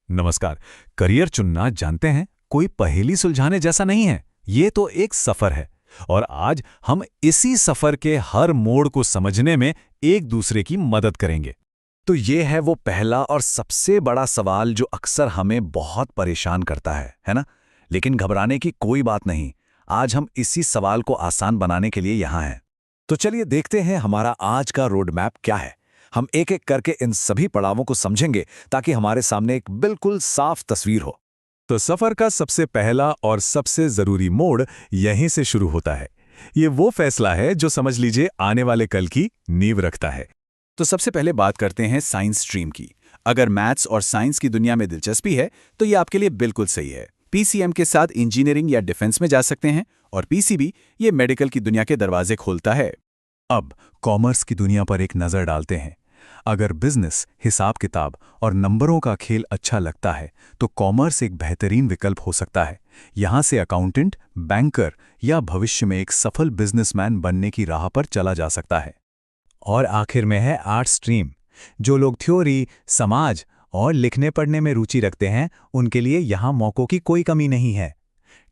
नमस्कार। करियर चुनना जानते हैं कोई पहेली सुलझाने जैसा नहीं है। ये तो एक सफर है और आज हम इसी सफर के हर मोड़ को समझने में एक दूसरे की मदद करेंगे। तो ये है वो पहला और सबसे बड़ा सवाल जो अक्सर हमें बहुत परेशान करता है ना? लेकिन घबराने की कोई बात नहीं। आज हम इसी सवाल को आसान बनाने के लिए यहाँ हैं। तो चलिए देखते हैं हमारा आज का रोड मैप क्या है। हम एक एक करके इन सभी पड़ावों को समझेंगे ताकि हमारे सामने एक बिल्कुल साफ तस्वीर हो। तो सफर का सबसे पहला और सबसे जरूरी मोड़ यहीं से शुरू होता है। ये वो फैसला है जो समझ लीजिए आने वाले कल की नींव रखता है। तो सबसे पहले बात करते हैं साइंस स्ट्रीम की। अगर मैथ्स और साइंस की दुनिया में दिलचस्पी है तो ये आपके लिए बिल्कुल सही है। पीसीएम के साथ इंजीनियरिंग या डिफेंस में जा सकते हैं और पीसीबी ये मेडिकल की दुनिया के दरवाजे खोलता है। अब कॉमर्स की दुनिया पर एक नज़र डालते हैं। अगर बिजनेस, हिसाब किताब और नंबरों का खेल अच्छा लगता है तो कॉमर्स एक बेहतरीन विकल्प हो सकता है। यहाँ से अकाउंटेंट, बैंकर या भविष्य में एक सफल बिजनेसमैन बनने की राह पर चला जा सकता है। और आखिर में है आर्ट स्ट्रीम। जो लोग थ्योरी, समाज और लिखने पढ़ने में रुचि रखते हैं उनके लिए यहाँ मौकों की कोई कमी नहीं है।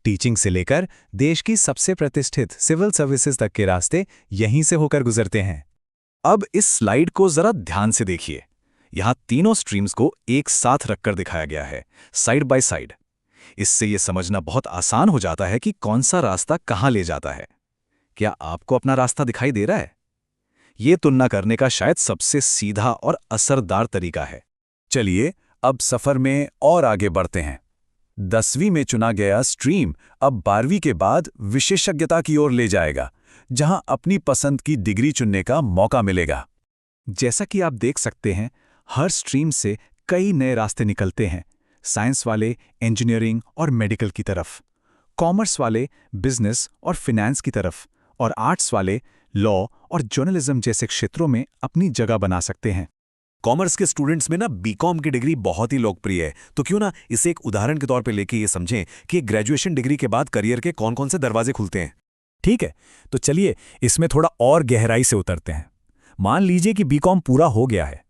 टीचिंग से लेकर देश की सबसे प्रतिष्ठित सिविल सर्विसेज तक के रास्ते यहीं से होकर गुजरते हैं। अब इस स्लाइड को जरा ध्यान से देखिए। यहाँ तीनों स्ट्रीम्स को एक साथ रखकर दिखाया गया है, साइड बाय साइड। इससे यह समझना बहुत आसान हो जाता है कि कौन सा रास्ता कहाँ ले जाता है। क्या आपको अपना रास्ता दिखाई दे रहा है? ये तुलना करने का शायद सबसे सीधा और असरदार तरीका है। चलिए अब सफर में और आगे बढ़ते हैं। 10वीं में चुना गया स्ट्रीम अब 12वीं के बाद विशेषज्ञता की ओर ले जाएगा, जहां अपनी पसंद की डिग्री चुनने का मौका मिलेगा। जैसा कि आप देख सकते हैं, हर स्ट्रीम से कई नए रास्ते निकलते हैं। साइंस वाले इंजीनियरिंग और मेडिकल की तरफ, कॉमर्स वाले बिजनेस और फिनेंस की तरफ, और आर्ट्स वाले लॉ और जर्नलिज्म जैसे क्षेत्रों में अपनी जगह बना सकते हैं। कॉमर्स के स्टूडेंट्स में ना बीकॉम की डिग्री बहुत ही लोकप्रिय है, तो क्यों ना इसे एक उदाहरण के तौर पे लेके ये समझें कि ग्रेजुएशन डिग्री के बाद करियर के कौन-कौन से दरवाजे खुलते हैं। ठीक है, तो चलिए इसमें थोड़ा और गहराई से उतरते हैं। मान लीजिए कि बीकॉम पूरा हो गया है,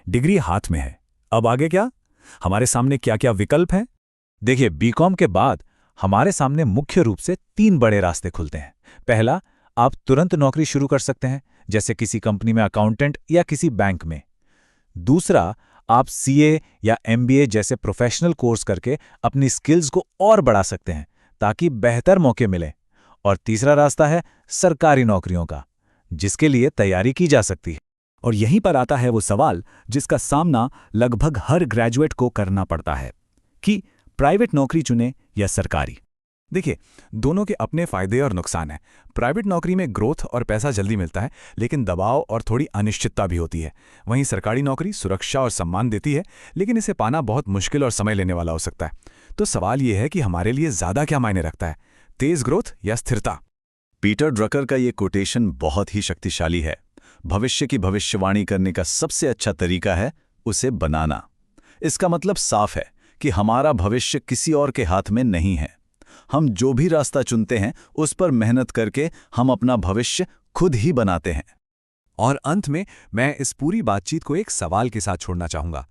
डिग्री हाथ में है। अब आगे क्या? हमारे सामने क्या क्या विकल्प हैं? देखिए, बीकॉम के बाद हमारे सामने मुख्य रूप से 3 बड़े रास्ते खुलते हैं। पहला, आप तुरंत नौकरी शुरू कर सकते हैं, जैसे किसी कंपनी में अकाउंटेंट या किसी बैंक में। दूसरा, आप सीए या एमबीए जैसे प्रोफेशनल कोर्स करके अपनी स्किल्स को और बढ़ा सकते हैं ताकि बेहतर मौके मिलें। और तीसरा रास्ता है सरकारी नौकरियों का, जिसके लिए तैयारी की जा सकती है। और यहीं पर आता है वो सवाल जिसका सामना लगभग हर ग्रेजुएट को करना पड़ता है कि प्राइवेट नौकरी चुने या सरकारी। देखिए, दोनों के अपने फायदे और नुकसान हैं। प्राइवेट नौकरी में ग्रोथ और पैसा जल्दी मिलता है, लेकिन दबाव और थोड़ी अनिश्चितता भी होती है। वहीं सरकारी नौकरी सुरक्षा और सम्मान देती है, लेकिन इसे पाना बहुत मुश्किल और समय लेने वाला हो सकता है। तो सवाल ये है कि हमारे लिए ज़्यादा क्या मायने रखता है, तेज ग्रोथ या स्थिरता? पीटर ड्रकर का ये कोटेशन बहुत ही शक्तिशाली है। भविष्य की भविष्यवाणी करने का सबसे अच्छा तरीका है उसे बनाना। इसका मतलब साफ है कि हमारा भविष्य किसी और के हाथ में नहीं है। हम जो भी रास्ता चुनते हैं उस पर मेहनत करके हम अपना भविष्य खुद ही बनाते हैं। और अंत में मैं इस पूरी बातचीत को एक सवाल के साथ छोड़ना चाहूंगा।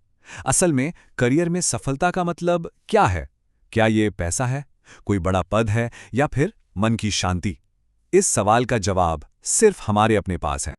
असल में करियर में सफलता का मतलब क्या है? क्या ये पैसा है, कोई बड़ा पद है, या फिर मन की शांति? इस सवाल का जवाब सिर्फ हमारे अपने पास है।